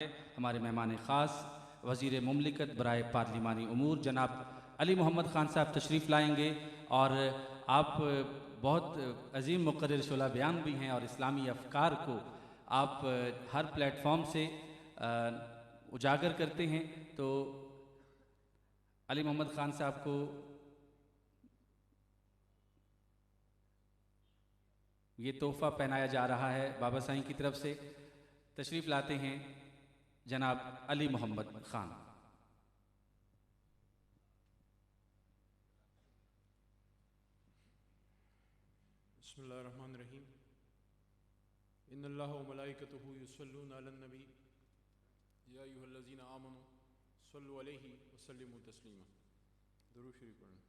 ہمارے مہمان خاص وزیر مملکت برائے پارلیمانی امور جناب علی محمد خان صاحب تشریف لائیں گے، اور آپ بہت عظیم مقرر شعلہ بیان بھی ہیں اور اسلامی افکار کو آپ ہر پلیٹ فارم سے اجاگر کرتے ہیں، تو علی محمد خان صاحب کو یہ تحفہ پہنایا جا رہا ہے بابا سائیں کی طرف سے۔ تشریف لاتے ہیں جناب علی محمد خان۔ بسم اللہ الرحمن الرحیم۔ ان اللہ و ملائکتہ یصلون علی النبی یا ایھا الذین آمنوا صلوا علیہ وسلموا تسلیما۔ درود شریف پڑھیں۔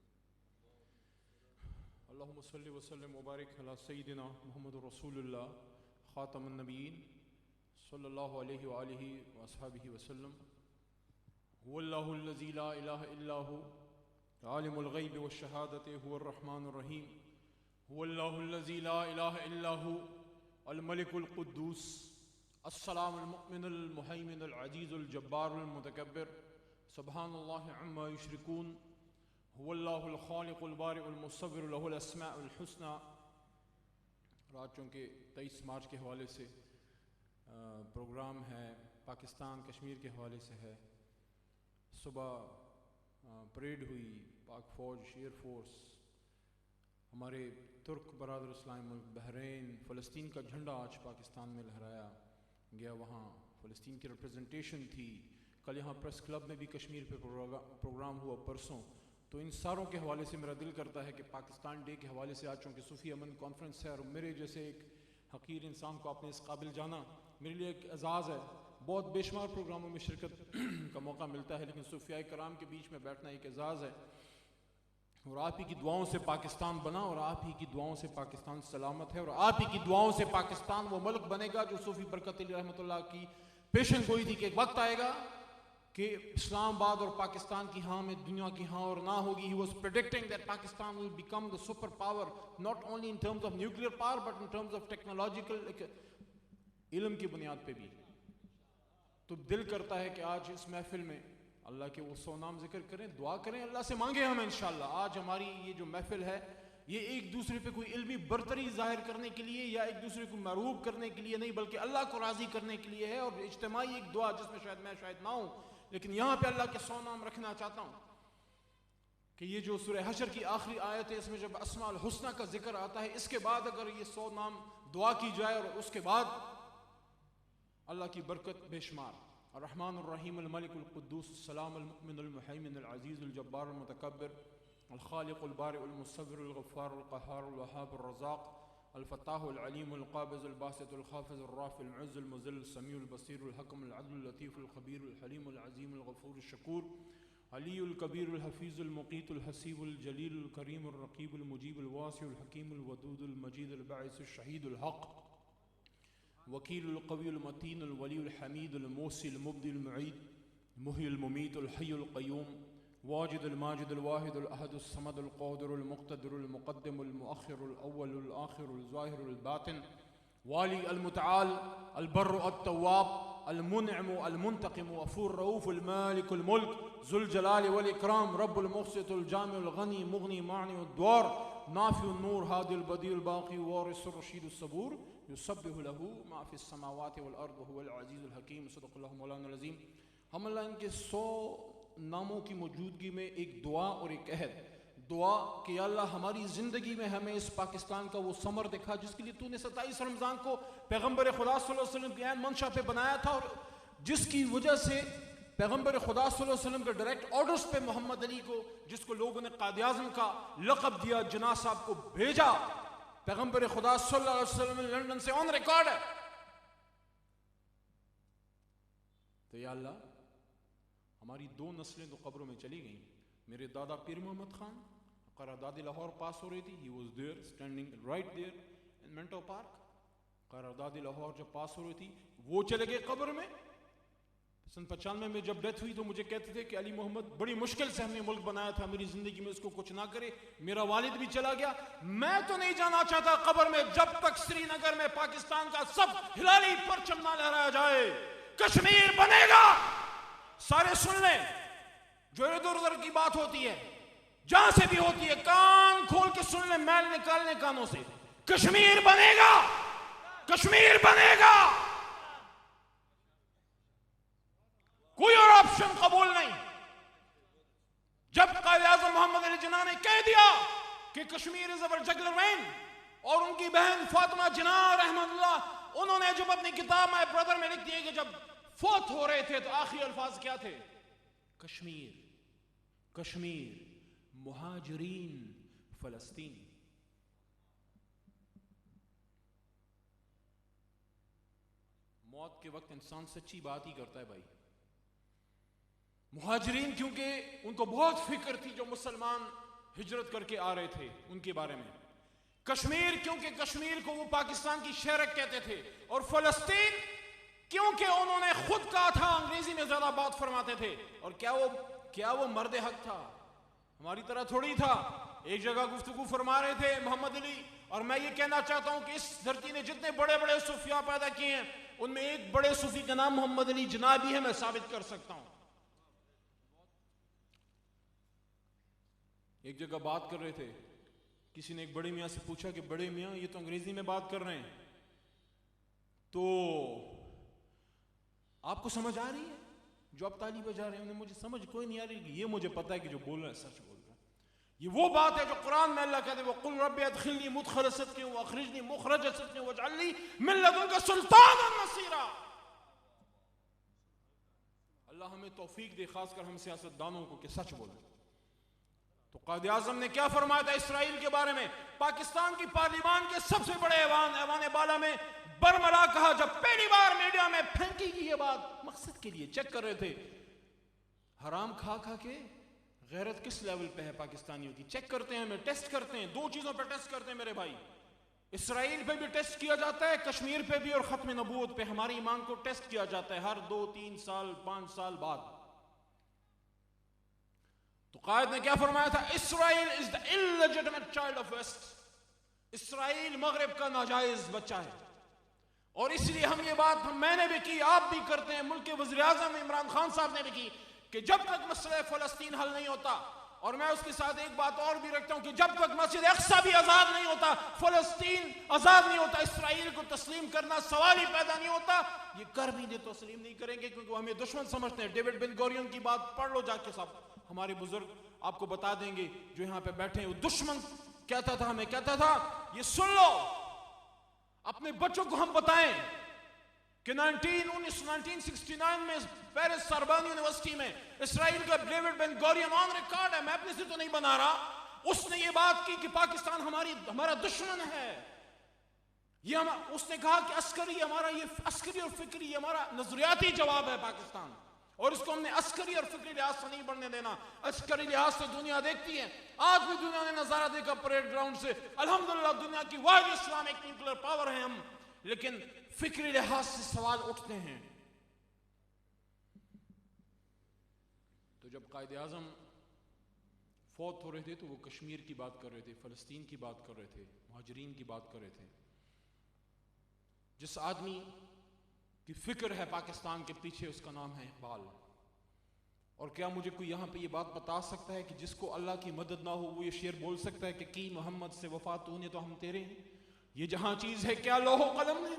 اللہم صلی وسلم وبارک علی سیدنا محمد رسول اللہ خاتم النبیین صلی اللہ علیہ وآلہ واصحابہ وسلم۔ هو اللہ الذی لا الہ الا هو عالم الغیب والشہادۃ هو الرحمن الرحیم۔ هو اللہ الذی لا الہ الا هو الملک القدوس السلام المؤمن المہیمن العزیز الجبار المتکبر سبحان اللہ عما یشرکون۔ هو اللہ الخالق البارئ المصور له الاسماء الحسنى۔ رات چونکہ 23 مارچ کے حوالے سے پروگرام ہے، پاکستان کشمیر کے حوالے سے ہے۔ صبح پریڈ ہوئی، پاک فوج، ایئر فورس، ہمارے ترک برادر اسلامی ملک بحرین، فلسطین کا جھنڈا آج پاکستان میں لہرایا گیا، وہاں فلسطین کی ریپرزنٹیشن تھی۔ کل یہاں پریس کلب میں بھی کشمیر پہ پروگرام ہوا پرسوں۔ تو ان ساروں کے حوالے سے میرا دل کرتا ہے کہ پاکستان ڈے کے حوالے سے آج چونکہ صوفی امن کانفرنس ہے اور میرے جیسے ایک حقیر انسان کو آپ نے اس قابل جانا میرے لیے ایک اعزاز ہے۔ بہت بے شمار پروگراموں میں شرکت کا موقع ملتا ہے، لیکن صوفیاء کرام کے بیچ میں بیٹھنا ایک اعزاز ہے، اور آپ ہی کی دعاؤں سے پاکستان بنا، اور آپ ہی کی دعاؤں سے پاکستان سلامت ہے، اور آپ ہی کی دعاؤں سے پاکستان وہ ملک بنے گا جو صوفی برکت علی رحمۃ اللہ کی پیشن گوئی تھی کہ ایک وقت آئے گا کہ اسلام آباد اور پاکستان کی ہاں میں دنیا کی ہاں اور نہ ہوگی۔ He was predicting that Pakistan will become the super power not only in terms of nuclear power but in terms of technological علم کی بنیاد پہ بھی۔ تو دل کرتا ہے کہ آج اس محفل میں اللہ کے وہ 100 نام ذکر کریں، دعا کریں، اللہ سے مانگیں ہم انشاءاللہ۔ آج ہماری یہ جو محفل ہے یہ ایک دوسرے پہ کوئی علمی برتری ظاہر کرنے کے لیے یا ایک دوسرے کو معروف کرنے کے لیے نہیں، بلکہ اللہ کو راضی کرنے کے لیے ہے، اور اجتماعی ایک دعا جس میں شاید میں شاید نہ ہوں، لیکن یہاں پہ اللہ کے 100 نام رکھنا چاہتا ہوں کہ یہ جو سورہ حشر کی آخری آیت ہے اس میں جب اسماء الحسنہ کا ذکر آتا ہے، اس کے بعد اگر یہ 100 نام دعا کی جائے اور اس کے بعد اللہ کی برکت بے شمار۔ الرحمن الرحیم، الملک القدوس السلام المؤمن المہیمن العزیز الجبار المتکبر الخالق البارئ المصور الغفار القہار الوہاب الرزاق الفتاح العلیم القابض الباسط الخافض الرافع المعز المذل السمیع البصیر الحکم العدل اللطیف الخبیر الحلیم العظیم الغفور الشکور علی الکبیر الحفیظ المقیت الحسیب الجلیل الکریم الرقیب المجیب الواسع الحکیم الودود المجید الباعث الشہید الحق وکیل القوی المتین الولی الحمید الموصی المبدی المعید المحیی الممیت الحی القیوم واجد الماجد الواحد الاحد الصمد القادر المقتدر المقدم المؤخر الاول الآخر الظاہر الباطن والی المتعال البر التواب المنعم المنتقم غفور رؤوف المالک الملک ذو الجلال والاکرام رب المقسط الجامع الغنی مغنی معنی الدوار نافع النور ہادی البدیع الباقی وارث الرشید الصبور یسبح له ما فی السماوات والارض وهو العزیز الحکیم۔ صدق اللہ مولانا العظیم۔ ہم اللہ ان کے 100 ناموں کی موجودگی میں ایک دعا اور ایک عہد، دعا کہ یا اللہ ہماری زندگی میں ہمیں اس پاکستان کا وہ ثمر دکھا جس کے لیے تو نے 27 رمضان کو پیغمبر خدا صلی اللہ علیہ وسلم کی عین منشا پہ بنایا تھا، اور جس کی وجہ سے پیغمبر خدا صلی اللہ علیہ وسلم کے ڈائریکٹ آرڈرز پہ محمد علی کو، جس کو لوگوں نے قائد اعظم کا لقب دیا، جناح صاحب کو بھیجا، پیغمبر خدا صلی اللہ علیہ وسلم لندن سے آن ریکارڈ ہے۔ تو یا اللہ ہماری 2 نسلیں تو قبروں میں چلی گئیں۔ میرے دادا پیر محمد خان قرارداد لاہور پاس ہو رہی تھی، he was there standing right there in Manto park. قرارداد لاہور جب پاس ہو رہی تھی وہ چلے گئے قبر میں۔ سن 95 میں جب ڈیتھ ہوئی تو مجھے کہتے تھے کہ علی محمد بڑی مشکل سے ہم نے ملک بنایا تھا، میری زندگی میں اس کو کچھ نہ کرے۔ میرا والد بھی چلا گیا، میں تو نہیں جانا چاہتا قبر میں جب تک سری نگر میں پاکستان کا سب ہلالی پرچم نہ لہرایا جائے۔ کشمیر بنے گا. سارے سن لیں, جو ادھر ادھر کی بات ہوتی ہے, جہاں سے بھی ہوتی ہے, کان کھول کے سن لیں, میل نکالنے کانوں سے. کشمیر بنے گا, کشمیر بنے گا. کوئی اور آپشن قبول نہیں. جب قائد اعظم محمد علی جناح نے کہہ دیا کہ کشمیر از our jugular vein, اور ان کی بہن فاطمہ جناح رحمۃ اللہ, انہوں نے جب اپنی کتاب میں برادر میں لکھ دیا کہ جب فوت ہو رہے تھے تو آخری الفاظ کیا تھے؟ کشمیر, کشمیر, مہاجرین فلسطین. موت کے وقت انسان سچی بات ہی کرتا ہے بھائی. مہاجرین کیونکہ ان کو بہت فکر تھی جو مسلمان ہجرت کر کے آ رہے تھے ان کے بارے میں. کشمیر کیونکہ کشمیر کو وہ پاکستان کی شہرک کہتے تھے. اور فلسطین کیونکہ انہوں نے خود کہا تھا, انگریزی میں زیادہ بات فرماتے تھے. اور کیا وہ مرد حق تھا؟ ہماری طرح تھوڑی تھا. ایک جگہ گفتگو فرما رہے تھے محمد علی, اور میں یہ کہنا چاہتا ہوں کہ اس دھرتی نے جتنے بڑے بڑے صوفیاء پیدا کیے ہیں ان میں ایک بڑے صوفی کا نام محمد علی جناح بھی ہے, میں ثابت کر سکتا ہوں. ایک جگہ بات کر رہے تھے, کسی نے ایک بڑے میاں سے پوچھا کہ بڑے میاں یہ تو انگریزی میں بات کر رہے ہیں, تو آپ کو سمجھ آ رہی ہے جو آپ تالی بجا رہے ہیں؟ انہیں مجھے سمجھ کوئی نہیں آ رہی, کہ یہ مجھے پتا ہے کہ جو بول رہا ہے سچ بول رہا ہے. یہ وہ بات ہے جو قرآن میں اللہ کہتے ہیں وَقُلْ رَبِّ أَدْخِلْنِي مُدْخَلَ صِدْقٍ وَأَخْرِجْنِي مُخْرَجَ صِدْقٍ وَاجْعَلْ لِي مِن لَّدُنكَ سُلْطَانًا نَصِيرًا. اللہ ہمیں توفیق دے, خاص کر ہم سیاست دانوں کو, کہ سچ بولیں. تو قائد اعظم نے کیا فرمایا تھا اسرائیل کے بارے میں؟ پاکستان کی پارلیمان کے سب سے بڑے ایوان بالا میں برملا کہا, جب پہلی بار میڈیا میں پھینکی گئی یہ بات, مقصد کے لیے چیک کر رہے تھے. حرام کھا کھا کے غیرت کس لیول پہ ہے پاکستانیوں کی, چیک کرتے ہیں, ہمیں ٹیسٹ کرتے ہیں. دو چیزوں پہ ٹیسٹ کرتے ہیں میرے بھائی, اسرائیل پہ بھی ٹیسٹ کیا جاتا ہے, کشمیر پہ بھی, اور ختم نبوت پہ ہماری ایمان کو ٹیسٹ کیا جاتا ہے ہر 2-3 سال 5 سال بعد. تو قائد نے کیا فرمایا تھا؟ اسرائیل از the illegitimate child of West. اسرائیل مغرب کا ناجائز بچہ ہے. اور اس لیے ہم یہ بات میں نے بھی کی, آپ بھی کرتے ہیں, ملک کے وزیر اعظم عمران خان صاحب نے بھی کی, کہ جب تک مسئلہ فلسطین حل نہیں ہوتا, اور میں اس کے ساتھ ایک بات اور بھی رکھتا ہوں کہ جب تک مسجد اقصی بھی آزاد نہیں ہوتا, فلسطین آزاد نہیں ہوتا, اسرائیل کو تسلیم کرنا سوال ہی پیدا نہیں ہوتا. یہ کر بھی نہیں تسلیم نہیں کریں گے کیونکہ وہ ہمیں دشمن سمجھتے ہیں. ڈیوڈ بن گورین کی بات پڑھ لو جا کے, سب ہمارے بزرگ آپ کو بتا دیں گے جو یہاں پہ بیٹھے ہیں. وہ دشمن کہتا تھا, ہمیں کہتا تھا, یہ سن لو, اپنے بچوں کو ہم بتائیں کہ 1969 میں پیرس ساربان یونیورسٹی میں اسرائیل کا ڈیوڈ بن گورین آن ریکارڈ ہے, میں اپنے سے تو نہیں بنا رہا, اس نے یہ بات کی کہ پاکستان ہمارا دشمن ہے. اس نے کہا کہ عسکری اور فکری ہمارا نظریاتی جواب ہے پاکستان, اور اس کو ہم نے عسکری اور فکری لحاظ سے نہیں بڑھنے دینا. عسکری لحاظ سے دنیا دیکھتی ہے, آج بھی دنیا نے نظارہ دیکھا پریڈ گراؤنڈ سے, الحمدللہ دنیا کی واحد اسلامک نیوکلیر پاور ہیں ہم, لیکن فکری لحاظ سے سوال اٹھتے ہیں. تو جب قائد اعظم فوت ہو رہے تھے تو وہ کشمیر کی بات کر رہے تھے, فلسطین کی بات کر رہے تھے, مہاجرین کی بات کر رہے تھے. جس آدمی کی فکر ہے پاکستان کے پیچھے, اس کا نام ہے اقبال. اور کیا مجھے کوئی یہاں پہ یہ بات بتا سکتا ہے کہ جس کو اللہ کی مدد نہ ہو وہ یہ شعر بول سکتا ہے کہ کی محمد سے وفا تو نے تو ہم تیرے ہیں, یہ جہاں چیز ہے کیا لوح و قلم ہے.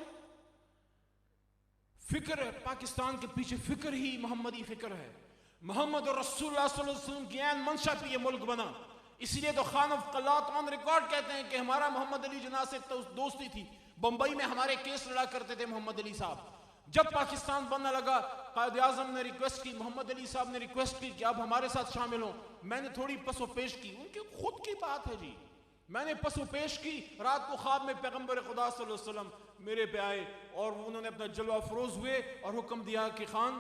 فکر ہے پاکستان کے پیچھے, فکر ہی محمدی فکر ہے. محمد اور رسول اللہ صلی اللہ علیہ وسلم کی عین منشا پہ یہ ملک بنا. اسی لیے تو Khan of Kalat on record کہتے ہیں کہ ہمارا محمد علی جناح سے دوستی تھی. بمبئی میں ہمارے کیس لڑا کرتے تھے محمد علی صاحب. جب پاکستان بننے لگا قائد اعظم نے ریکویسٹ کی, محمد علی صاحب نے ریکویسٹ کی کہ آپ ہمارے ساتھ شامل ہوں. میں نے تھوڑی پس و پیش کی, ان کی خود کی بات ہے جی, میں نے پس و پیش کی. رات کو خواب میں پیغمبر خدا صلی اللہ علیہ وسلم میرے پہ آئے اور انہوں نے اپنا جلوہ افروز ہوئے اور حکم دیا کہ خان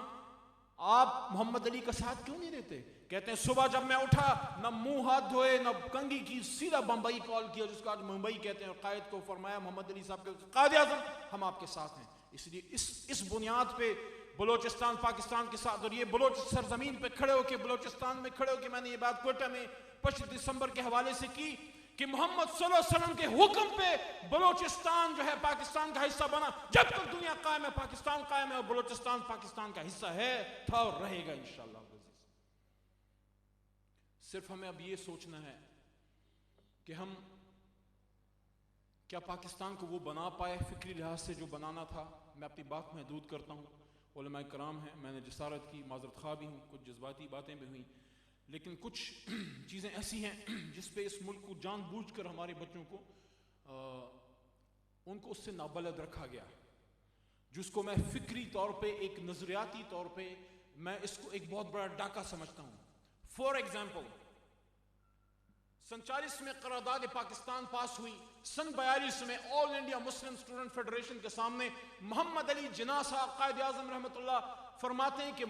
آپ محمد علی کا ساتھ کیوں نہیں دیتے. کہتے ہیں صبح جب میں اٹھا نہ منہ ہاتھ دھوئے نہ کنگھی کی, سیدھا بمبئی کال کیا جس کا آج ممبئی کہتے ہیں, اور قائد کو فرمایا محمد علی صاحب کے قائد اعظم ہم آپ کے ساتھ ہیں. اس لیے اس بنیاد پہ بلوچستان پاکستان کے ساتھ, اور یہ بلوچ سرزمین پہ کھڑے ہو کے, بلوچستان میں کھڑے ہو کے میں نے یہ بات کوئٹہ میں 25 دسمبر کے حوالے سے کی کہ محمد صلی اللہ علیہ وسلم کے حکم پہ بلوچستان جو ہے پاکستان کا حصہ بنا. جب تک دنیا قائم ہے پاکستان قائم ہے, اور بلوچستان پاکستان کا حصہ ہے, تھا اور رہے گا انشاءاللہ. صرف ہمیں اب یہ سوچنا ہے کہ ہم کیا پاکستان کو وہ بنا پائے فکری لحاظ سے جو بنانا تھا. میں اپنی بات محدود کرتا ہوں, علماء کرام ہیں, میں نے جسارت کی, معذرت خواہ بھی ہوں, کچھ جذباتی باتیں بھی ہوئیں, لیکن کچھ چیزیں ایسی ہیں جس پہ اس ملک کو جان بوجھ کر ہمارے بچوں کو ان کو اس سے نابلد رکھا گیا, جس کو میں فکری طور پہ, ایک نظریاتی طور پہ میں اس کو ایک بہت بڑا ڈاکہ سمجھتا ہوں. فور ایگزامپل, سن 40 میں قرارداد پاکستان پاس ہوئی. سن 42 میں آل انڈیا مسلم اسٹوڈنٹ فیڈریشن کے سامنے محمد علی جناح صاحب قائد اعظم رحمۃ اللہ فرماتے ہیں کہ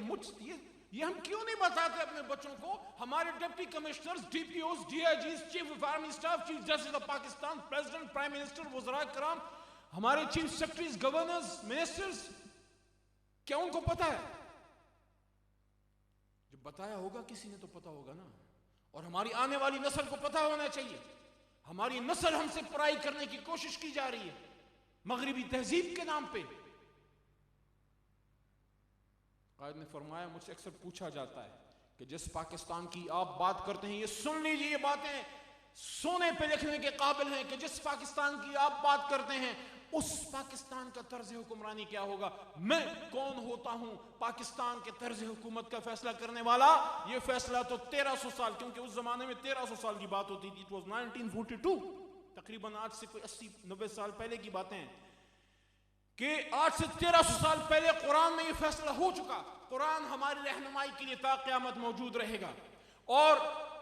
یہ ہم کیوں نہیں بتاتے اپنے بچوں کو, ہمارے deputy commissioners, D P Os, D I Gs, chief of army staff, chief justice of Pakistan, president, prime minister, وزراء کرام, ہمارے چیف سیکرٹریز, گورنرز, منسٹرز, کیا ان کو پتا ہے؟ جب بتایا ہوگا کسی نے تو پتا ہوگا نا. اور ہماری آنے والی نسل کو پتا ہونا چاہیے. ہماری نسل ہم سے پرائی کرنے کی کوشش کی جا رہی ہے مغربی تہذیب کے نام پہ. قائد نے فرمایا, مجھ سے اکثر پوچھا جاتا ہے کہ جس پاکستان کی آپ بات کرتے ہیں, یہ سن لیجئے, یہ باتیں سونے پہ لکھنے کے قابل ہیں, کہ جس پاکستان کی آپ بات کرتے ہیں اس پاکستان کا طرز حکمرانی کیا ہوگا. میں کون ہوتا ہوں پاکستان کے طرز حکومت کا فیصلہ کرنے والا؟ یہ فیصلہ تو 1300 سال, کیونکہ اس زمانے میں 1300 سال کی بات ہوتی تھی. It was 1942, تقریباً آج سے کوئی 80-90 سال پہلے کی باتیں ہیں, کہ آج سے 1300 سال پہلے قرآن میں یہ فیصلہ ہو چکا. قرآن ہماری رہنمائی کے لیے تا قیامت موجود رہے گا. اور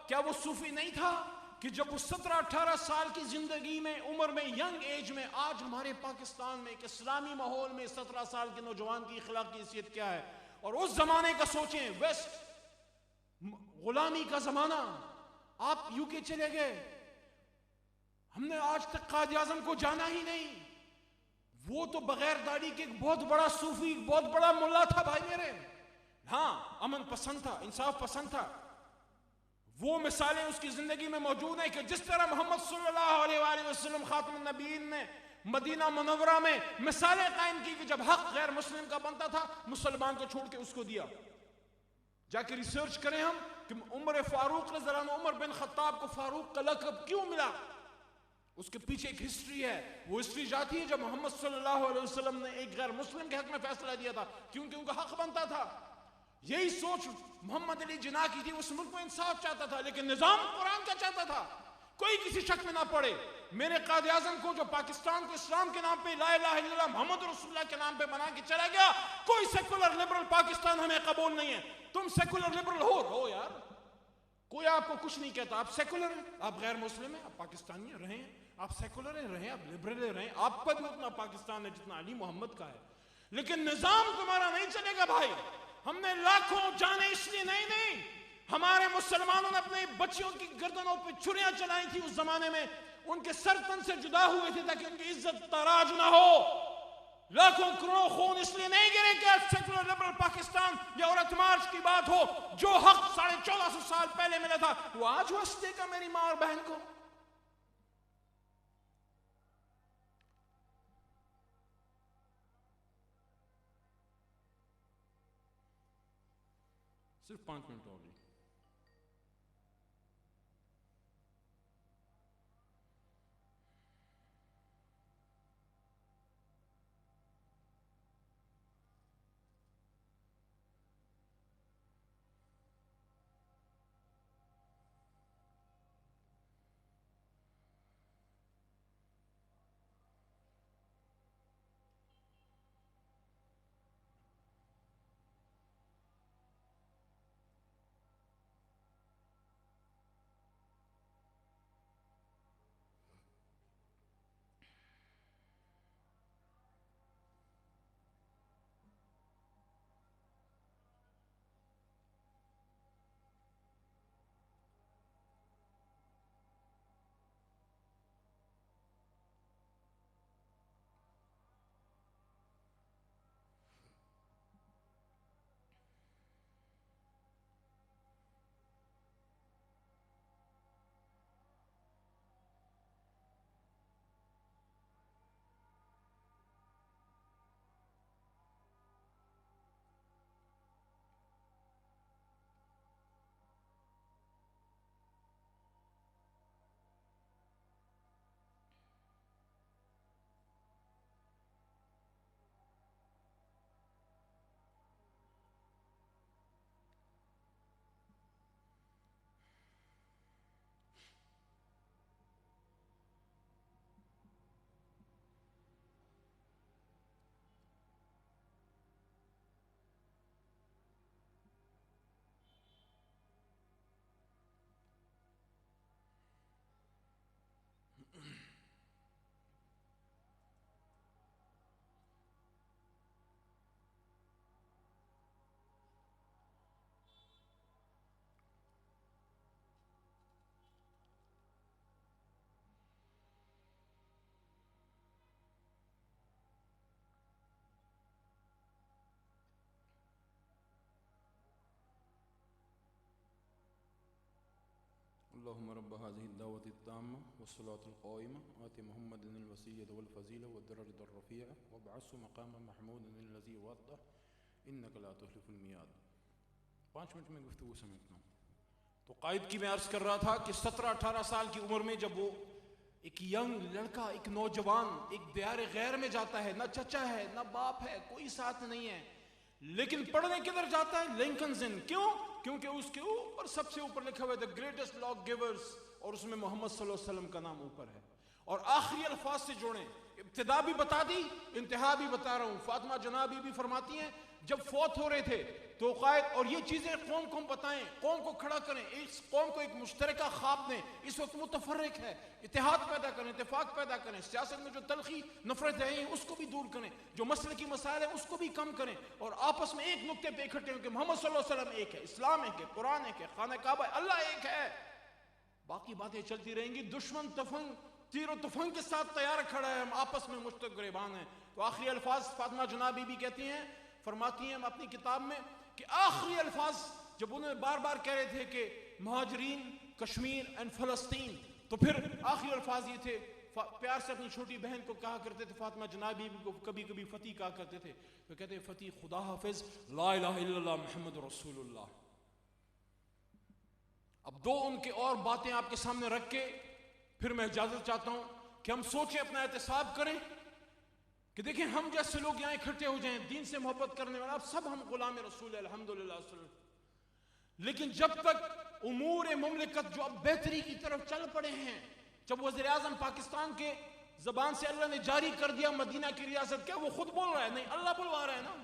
کیا وہ صوفی نہیں تھا کہ جب وہ 17-18 سال کی زندگی میں, عمر میں, ینگ ایج میں, آج ہمارے پاکستان میں ایک اسلامی ماحول میں 17 سال کے نوجوان کی اخلاقی حیثیت کیا ہے؟ اور اس زمانے کا سوچیں, ویسٹ غلامی کا زمانہ, آپ یو کے چلے گئے, ہم نے آج تک قائد اعظم کو جانا ہی نہیں. وہ تو بغیر داڑھی کے ایک بہت بڑا صوفی, بہت بڑا ملا تھا بھائی میرے. ہاں, امن پسند تھا, انصاف پسند تھا. وہ مثالیں اس کی زندگی میں موجود ہیں کہ جس طرح محمد صلی اللہ علیہ وآلہ وسلم خاتم النبیین نے مدینہ منورہ میں مثالیں قائم کی کہ جب حق غیر مسلم کا بنتا تھا, مسلمان کو چھوڑ کے اس کو دیا. جا کے ریسرچ کریں ہم کہ عمر فاروق رضی اللہ عنہ, عمر بن خطاب کو فاروق کا لقب کیوں ملا. اس کے پیچھے ایک ہسٹری ہے. وہ ہسٹری جاتی ہے جب محمد صلی اللہ علیہ وسلم نے ایک غیر مسلم کے حق میں فیصلہ دیا تھا, کیونکہ ان کا حق بنتا تھا. یہی سوچ محمد علی جناح کی تھی. اس ملک میں انصاف چاہتا تھا, لیکن نظام قرآن کا چاہتا تھا. کوئی کسی شک میں نہ پڑے. میرے قائد اعظم کو جو پاکستان کو اسلام کے نام پہ, لا الہ الا اللہ محمد رسول اللہ کے نام پہ بنا کے چلا گیا, کوئی سیکولر لبرل پاکستان ہمیں قبول نہیں ہے. تم سیکولر لبرل ہو یار, کوئی آپ کو کچھ نہیں کہتا. آپ سیکولر ہیں, آپ غیر مسلم ہیں, آپ پاکستانی رہیں ہیں, آپ سیکولر ہیں رہیں, آپ لبرل رہیں. آپ کا بھی اتنا پاکستان ہے جتنا علی محمد کا ہے, لیکن نظام تمہارا نہیں چلے گا بھائی. ہم نے لاکھوں جانیں اس لیے نہیں, ہمارے مسلمانوں نے اپنے بچیوں کی گردنوں پہ چھریاں چلائی تھی اس زمانے میں, ان کے سر تن سے جدا ہوئے تھے تاکہ ان کی عزت تاراج نہ ہو. لاکھوں کروڑوں خون اس لیے نہیں گرے کہ سیکولر لبرل پاکستان یا عورت مارچ کی بات ہو. جو حق 1450 سال پہلے ملا تھا وہ آج واسطے کا میری ماں اور بہن کو. صرف 5 منٹ اور. اللهم رب هذه الدعوة التامة والصلاة القائمة آت محمد الوسيلة والفضيلة والدرجة الرفيعة وابعثه مقاما محمودا الذي وعدته إنك لا تخلف الميعاد. 5 منٹ میں گفتگو سمیٹتا ہوں. تو قائد کی میں عرض کر رہا تھا کہ 17-18 سال کی عمر میں جب وہ ایک ینگ لڑکا، ایک نوجوان ایک دیار غیر میں جاتا ہے، نہ چچا ہے نہ باپ ہے، کوئی ساتھ نہیں ہے، لیکن پڑھنے کدھر جاتا ہے؟ لنکنز ان. کیوں؟ کیونکہ اس کے اوپر سب سے اوپر لکھا ہوا ہے the greatest law givers، اور اس میں محمد صلی اللہ علیہ وسلم کا نام اوپر ہے. اور آخری الفاظ سے جوڑیں، ابتدا بھی بتا دی، انتہا بھی بتا رہا ہوں. فاطمہ جنابی بھی فرماتی ہیں جب فوت ہو رہے تھے تو قائد اور یہ چیزیں قوم کو بتائیں، قوم کو کھڑا کریں، اس قوم کو ایک مشترکہ خواب دیں. اس وقت متفرق ہے، اتحاد پیدا کریں، اتفاق پیدا کریں. سیاست میں جو تلخی نفرت ہے اس کو بھی دور کریں، جو مسلکی مسائل ہیں اس کو بھی کم کریں، اور آپس میں ایک نقطے پہ اکٹھے ہوں کہ محمد صلی اللہ علیہ وسلم ایک ہے، اسلام ایک ہے، قرآن ایک ہے، خانہ کعبہ ہے، اللہ ایک ہے. باقی باتیں چلتی رہیں گی. دشمن تیر و تفنگ کے ساتھ تیار کھڑا ہے، ہم آپس میں مشترک گریبان ہیں. تو آخری الفاظ فاطمہ جنابی بھی کہتی ہیں، فرماتی ہیں اپنی کتاب میں کہ آخری الفاظ جب انہوں نے بار بار کہہ رہے تھے کہ مہاجرین، کشمیر اینڈ فلسطین، تو پھر آخری الفاظ یہ تھے، پیار سے اپنی چھوٹی بہن کو کہا کرتے تھے، فاطمہ جنابی کو کبھی کبھی فتح کہا کرتے تھے، تو کہتے ہیں فتح خدا حافظ، لا الہ الا اللہ محمد رسول اللہ. اب دو ان کے اور باتیں آپ کے سامنے رکھ کے پھر میں اجازت چاہتا ہوں کہ ہم سوچیں، اپنا احتساب کریں کہ دیکھیں ہم جیسے لوگ یہاں اکٹھے ہو جائیں، دین سے محبت کرنے والا، اب سب ہم غلام رسول الحمدللہ صلی اللہ علیہ وسلم، لیکن جب تک امور مملکت جو اب بہتری کی طرف چل پڑے ہیں، جب وزیر اعظم پاکستان کے زبان سے اللہ نے جاری کر دیا مدینہ کی ریاست، کیا وہ خود بول رہا ہے؟ نہیں، اللہ بلوا رہا ہے نا.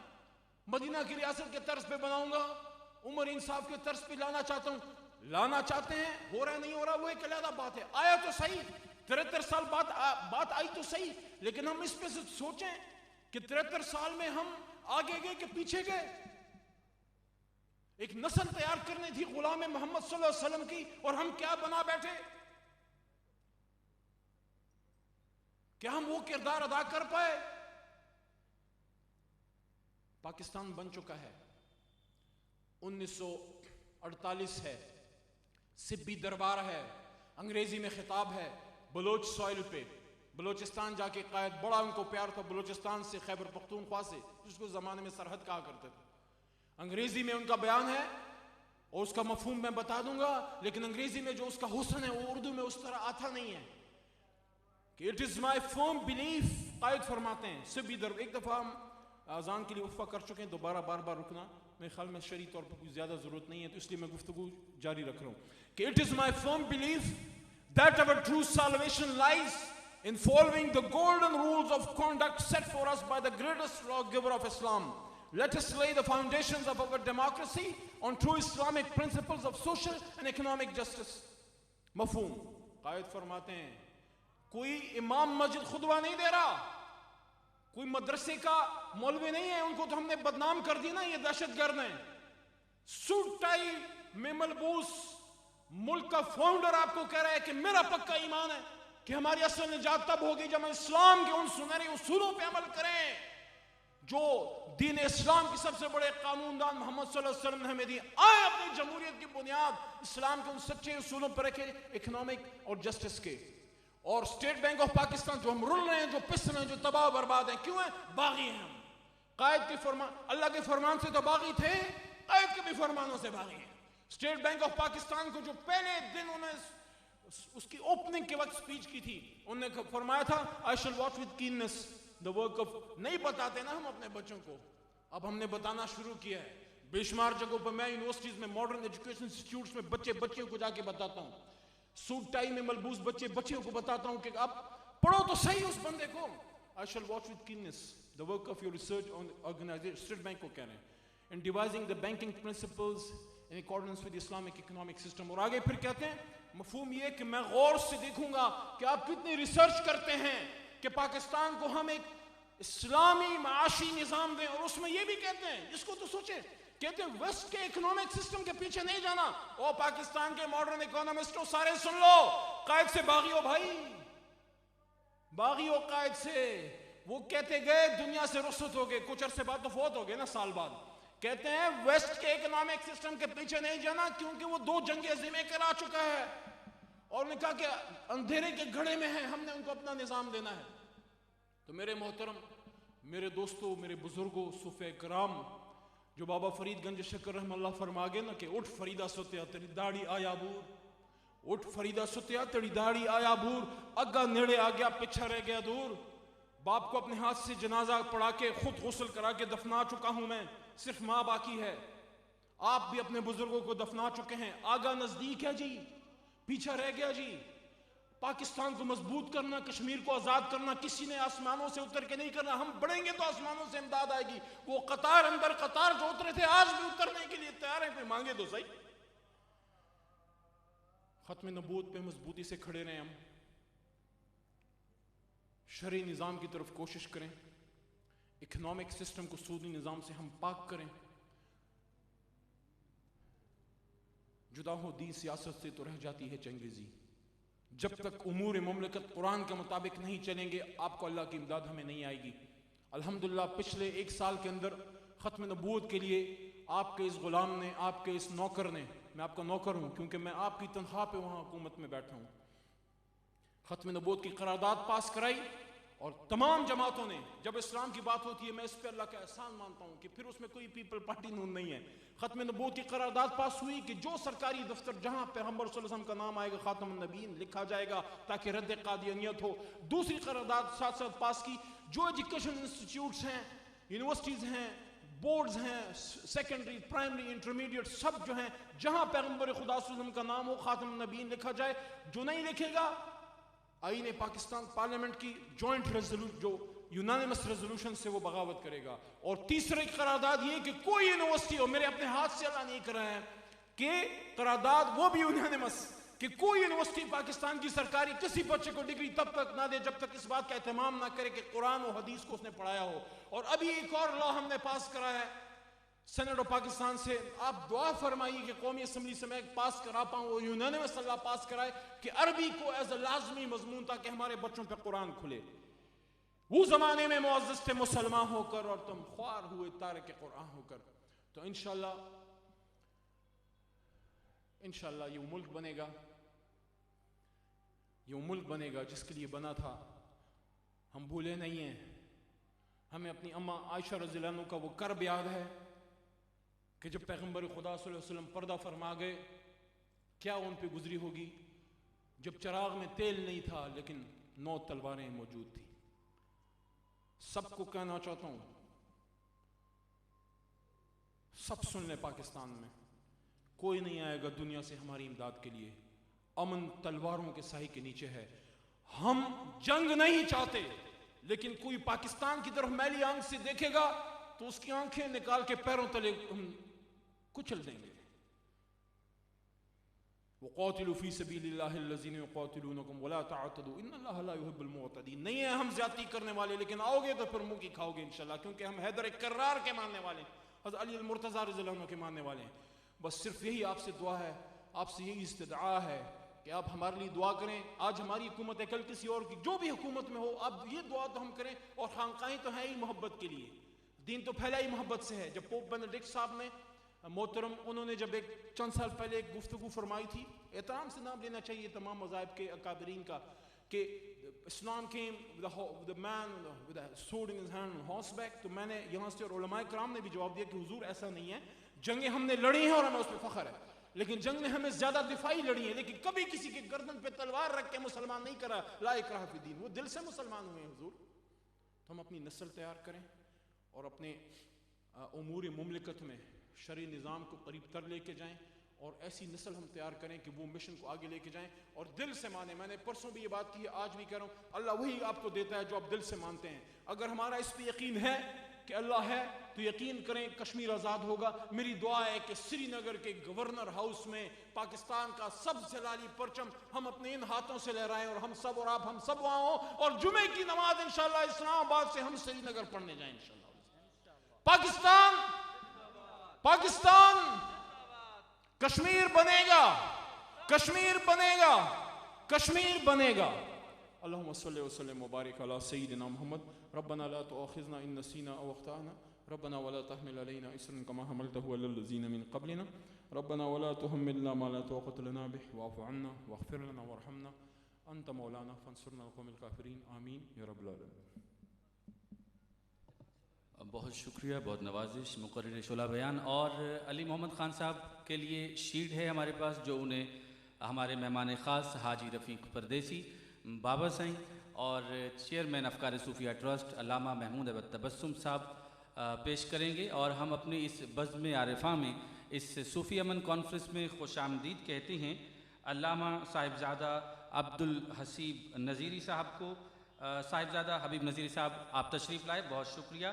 مدینہ کی ریاست کے طرز پہ بناؤں گا، عمر انصاف کے طرز پہ لانا چاہتا ہوں. لانا چاہتے ہیں، ہو رہا ہے نہیں ہو رہا وہ ایک علیحدہ بات ہے. آیا تو صحیح، 73 سال بات آئی تو صحیح، لیکن ہم اس پہ سے سوچیں کہ 73 سال میں ہم آگے گئے کہ پیچھے گئے. ایک نسل تیار کرنی تھی غلام محمد صلی اللہ علیہ وسلم کی، اور ہم کیا بنا بیٹھے؟ کیا ہم وہ کردار ادا کر پائے؟ پاکستان بن چکا ہے، 1948 ہے، سبی دربار ہے، انگریزی میں خطاب ہے، بلوچ سوائل پہ. بلوچستان جا کے قائد بڑا ان کو پیار تھا بلوچستان سے، خیبر پختونخوا سے، جس کو زمانے میں سرحد کہا کرتے تھے. انگریزی میں ان کا بیان ہے اور اس کا مفہوم میں بتا دوں گا، لیکن انگریزی میں جو اس کا حسن ہے وہ اردو میں اس طرح آتا نہیں ہے. کہ it is my firm belief، قائد فرماتے ہیں سبی دربار. ایک دفعہ ہم اذان کے لیے وقفہ کر چکے ہیں، دوبارہ بار بار رکنا میرے خیال میں شرعی طور پر کوئی زیادہ ضرورت نہیں ہے، تو اس لیے میں گفتگو جاری رکھ رہا ہوں کہ it is my firm belief that our true salvation lies in following the golden rules of conduct set for us by the greatest lawgiver of Islam. Let us lay the foundations of our democracy on true Islamic principles of social and economic justice. مفہوم. قائد فرماتے ہیں کوئی امام مسجد خطبہ نہیں دے رہا، کوئی مدرسے کا مولوی نہیں ہے، ان کو تو ہم نے بدنام کر دی نا، یہ دہشت گرد ہیں. سوٹ ٹائی میں ملبوس ملک کا فاؤنڈر آپ کو کہہ رہا ہے کہ میرا پکا ایمان ہے کہ ہماری اصل نجات تب ہوگی جب ہم اسلام کے ان سنہرے اصولوں پہ عمل کریں جو دین اسلام کی سب سے بڑے قانون دان محمد صلی اللہ علیہ وسلم نے ہمیں دی. آئے اپنی جمہوریت کی بنیاد اسلام کے ان سچے اصولوں پر رکھے، اکنامک اور جسٹس کے. اور اسٹیٹ بینک آف پاکستان جو ہم رل رہے ہیں، جو پس رہے ہیں، جو تباہ و برباد ہیں، کیوں ہیں؟ باغی ہیں ہم. قائد کے فرمان، اللہ کے فرمان سے تو باغی تھے، قائد کے بھی فرمانوں سے باغی ہیں. اسٹیٹ بینک آف پاکستان کو جو پہلے دن انہوں نے اس کی اوپننگ کے وقت سپیچ کی تھی، انہوں نے فرمایا تھا I shall watch with keenness the work of. نہیں بتاتے نا ہم اپنے بچوں کو، اب ہم نے بتانا شروع کیا ہے. بے شمار جگہوں پر میں یونیورسٹیز میں، ماڈرن ایجوکیشن انسٹیٹیوٹس میں بچوں کو جا کے بتاتا ہوں، سوٹ ٹائی میں ملبوس بچیوں کو بتاتا ہوں کہ اب پڑھو تو صحیح اس بندے کو. I shall watch with keenness the work of your research on organization. State bank کو کہہ رہے ہیں in devising the banking principles in accordance with Islamic economic system. اور آگے پھر کہتے ہیں مفہوم یہ کہ میں غور سے دیکھوں گا کہ آپ کتنی ریسرچ کرتے ہیں کہ پاکستان کو ہم ایک اسلامی معاشی نظام دیں. اور اس میں یہ بھی کہتے ہیں، اس کو تو سوچیں، کہتے ہیں ویسٹ کے اکنامک سسٹم کے پیچھے نہیں جانا. او پاکستان کے ماڈرن اکانومسٹوں سارے سن لو، قائد سے باغی ہو بھائی، باغی ہو قائد سے. وہ کہتے گئے دنیا سے رخصت ہو گئے، کچھ عرصے بعد تو فوت ہو گئے نا، سال بعد. کہتے ہیں ویسٹ کے اکنامک سسٹم کے پیچھے نہیں جانا کیونکہ وہ 2 جنگیں عظیمیں کرا چکا ہے. اور نے کہا کہ اندھیرے کے گھڑے میں ہیں، ہم نے ان کو اپنا نظام دینا ہے۔ تو میرے محترم، میرے دوستوں، میرے بزرگوں، صوفے کرام، جو بابا فرید گنج شکر رحم اللہ فرما گئے نا کہ اٹھ فریدہ ستیا تیری داڑھی آیا بور، اٹھ فریدہ ستیا تیری داڑھی آیا بور، اگا نیڑے آ گیا پیچھا رہ گیا دور۔ باپ کو اپنے ہاتھ سے جنازہ پڑھا کے خود غسل کرا کے دفنا چکا ہوں میں، صرف ماں باقی ہے۔ آپ بھی اپنے بزرگوں کو دفنا چکے ہیں، آگا نزدیک ہے جی، پیچھا رہ گیا جی۔ پاکستان کو مضبوط کرنا، کشمیر کو آزاد کرنا کسی نے آسمانوں سے اتر کے نہیں کرنا، ہم بڑھیں گے تو آسمانوں سے امداد آئے گی۔ وہ قطار اندر قطار جو اترے تھے آج بھی اترنے کے لیے تیار ہیں، کوئی مانگے تو صحیح۔ ختم نبوت پہ مضبوطی سے کھڑے رہیں، ہم شرعی نظام کی طرف کوشش کریں، اکنامک سسٹم کو سودی نظام سے ہم پاک کریں۔ جدا ہو دین سیاست سے تو رہ جاتی ہے چنگیزی۔ جب تک امور مملکت قرآن کے مطابق نہیں چلیں گے، آپ کو اللہ کی امداد ہمیں نہیں آئے گی۔ الحمدللہ پچھلے 1 سال کے اندر ختم نبوت کے لیے آپ کے اس غلام نے، آپ کے اس نوکر نے، میں آپ کا نوکر ہوں کیونکہ میں آپ کی تنخواہ پہ وہاں حکومت میں بیٹھا ہوں، ختم نبوت کی قرارداد پاس کرائی۔ اور تمام جماعتوں نے، جب اسلام کی بات ہوتی ہے میں اس پہ اللہ کا احسان مانتا ہوں کہ پھر اس میں کوئی پیپل پارٹی نون نہیں ہے۔ ختم نبوت کی قرارداد پاس ہوئی کہ جو سرکاری دفتر جہاں پیغمبر صلی اللہ علیہ وسلم کا نام آئے گا خاتم النبیین لکھا جائے گا تاکہ رد قادیانیت ہو۔ دوسری قرارداد ساتھ ساتھ پاس کی، جو ایجوکیشن انسٹیٹیوٹس ہیں، یونیورسٹیز ہیں، بورڈز ہیں، سیکنڈری، پرائمری، انٹرمیڈیٹ، سب جو ہیں جہاں پیغمبر خدا صلی اللہ علیہ وسلم کا نام ہو خاتم النبیین لکھا جائے۔ جو نہیں لکھے گا آئین پاکستان پارلیمنٹ کی جوائنٹ ریزولوشن، جو یونانیمس ریزولوشن سے وہ بغاوت کرے گا۔ اور تیسری قرارداد یہ کہ کوئی یونیورسٹی، اور میرے اپنے ہاتھ سے اللہ نہیں کر رہا ہے کہ قرارداد وہ بھی یونانیمس کہ کوئی یونیورسٹی پاکستان کی سرکاری کسی بچے کو ڈگری تب تک نہ دے جب تک اس بات کا اہتمام نہ کرے کہ قرآن و حدیث کو اس نے پڑھایا ہو۔ اور ابھی ایک اور لا ہم نے پاس کرا ہے سینٹ آف پاکستان سے، آپ دعا فرمائیے کہ قومی اسمبلی سے میں پاس کرا پاؤں، وہ یونانیمس اللہ پاس کرائے کہ عربی کو ایز اے لازمی مضمون تاکہ ہمارے بچوں پہ قرآن کھلے۔ وہ زمانے میں معزز تھے مسلمان ہو کر اور تم خوار ہوئے تارک قرآن ہو کر۔ تو انشاءاللہ یہ ملک بنے گا، یہ ملک بنے گا جس کے لیے بنا تھا۔ ہم بھولے نہیں ہیں، ہمیں اپنی اماں عائشہ رضی اللہ عنہ کا وہ کرب یاد ہے کہ جب پیغمبر خدا صلی اللہ علیہ وسلم پردہ فرما گئے کیا ان پہ گزری ہوگی، جب چراغ میں تیل نہیں تھا لیکن 9 تلواریں موجود تھیں۔ سب کو کہنا چاہتا ہوں، سب سن لیں، پاکستان میں کوئی نہیں آئے گا دنیا سے ہماری امداد کے لیے، امن تلواروں کے سائے کے نیچے ہے۔ ہم جنگ نہیں چاہتے، لیکن کوئی پاکستان کی طرف میلی آنکھ سے دیکھے گا تو اس کی آنکھیں نکال کے پیروں تلے ہم کچل دیں گے۔ وَقَاتِلُوا فِي سَبِيلِ اللَّهِ الَّذِينَ يُقَاتِلُونَكُمْ وَلَا تَعْتَدُوا إِنَّ اللَّهَ لَا يُحِبُّ الْمُعْتَدِينَ۔ نہیں ہیں ہم زیادتی کرنے والے، لیکن آؤ گے تو پھر منہ کی کھاؤ گے انشاءاللہ، کیونکہ ہم حیدر کرار کے ماننے والے ہیں، حضرت علی المرتضیٰ رضی اللہ عنہ کے ماننے والے ہیں۔ بس صرف یہی آپ سے دعا ہے، آپ سے یہی استدعا ہے کہ آپ ہمارے لیے دعا کریں۔ آج ہماری حکومت ہے، کل کسی اور کی، جو بھی حکومت میں ہو، اب یہ دعا تو ہم کریں۔ اور خانقاہیں تو ہیں ہی محبت کے لیے، دین تو پھیلا ہی محبت سے ہے۔ جب پوپ بینیڈکٹ صاحب نے محترم، انہوں نے جب چند سال پہلے ایک گفتگو فرمائی تھی، احترام سے نام لینا چاہیے تمام مذاہب کے اکابرین کا، کہ اسلام came with a man with a sword in his hand on horseback۔ تو میں نے یہاں سے، اور علماء کرام نے بھی جواب دیا کہ حضور ایسا نہیں ہے، جنگیں ہم نے لڑی ہیں اور ہمیں اس پہ فخر ہے، لیکن جنگ میں ہمیں زیادہ دفاعی لڑی ہے، لیکن کبھی کسی کے گردن پہ تلوار رکھ کے مسلمان نہیں کرا، لا اکراہ فی الدین، وہ دل سے مسلمان ہوئے ہیں حضور۔ تو ہم اپنی نسل تیار کریں اور اپنے امور مملکت میں شرعی نظام کو قریب تر لے کے جائیں، اور ایسی نسل ہم تیار کریں کہ وہ مشن کو آگے لے کے جائیں اور دل سے مانیں۔ میں نے پرسوں بھی یہ بات کی ہے، آج بھی کہہ رہا ہوں، اللہ وہی آپ کو دیتا ہے جو آپ دل سے مانتے ہیں۔ اگر ہمارا اس پہ یقین ہے کہ اللہ ہے تو یقین کریں کشمیر آزاد ہوگا۔ میری دعا ہے کہ سری نگر کے گورنر ہاؤس میں پاکستان کا سب سے لالی پرچم ہم اپنے ان ہاتھوں سے لہرائیں، اور ہم سب اور آپ ہم سب وہاں ہوں، اور جمعے کی نماز انشاءاللہ اسلام آباد سے ہم سری نگر پڑھنے جائیں انشاءاللہ۔ پاکستان کشمیر بنے گا، کشمیر بنے گا، کشمیر بنے گا۔ اللہم صلی وسلم وبارک علی سیدنا محمد۔ ربنا لا تؤاخذنا ان نسینا او اخطأنا ربنا ولا تحمل علينا إصرا كما حملته على الذين من قبلنا ربنا ولا تحملنا ما لا طاقة لنا به واعف عنا واغفر لنا وارحمنا أنت مولانا فانصرنا على القوم الكافرين آمين يا رب العالمين. بہت شکریہ، بہت نوازش مقرر شعلہ بیان. اور علی محمد خان صاحب کے لیے شیٹ ہے ہمارے پاس جو انہیں ہمارے مہمان خاص حاجی رفیق پردیسی بابا سائیں اور چیئرمین افکار صوفیہ ٹرسٹ علامہ محمود احمد تبسم صاحب پیش کریں گے. اور ہم اپنی اس بزم عارفہ میں اس صوفی امن کانفرنس میں خوش آمدید کہتے ہیں علامہ صاحبزادہ عبدالحسیب نذیری صاحب کو. صاحبزادہ حبیب نذیری صاحب آپ تشریف لائے، بہت شکریہ.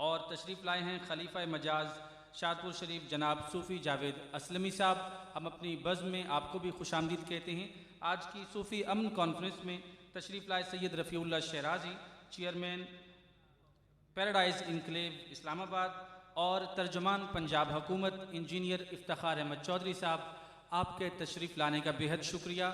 اور تشریف لائے ہیں خلیفہ مجاز شادپور شریف جناب صوفی جاوید اسلمی صاحب. ہم اپنی بزم میں آپ کو بھی خوش آمدید کہتے ہیں. آج کی صوفی امن کانفرنس میں تشریف لائے سید رفیع اللہ شیرازی چیئرمین پیراڈائز انکلیو اسلام آباد اور ترجمان پنجاب حکومت انجینئر افتخار احمد چودھری صاحب، آپ کے تشریف لانے کا بے حد شکریہ.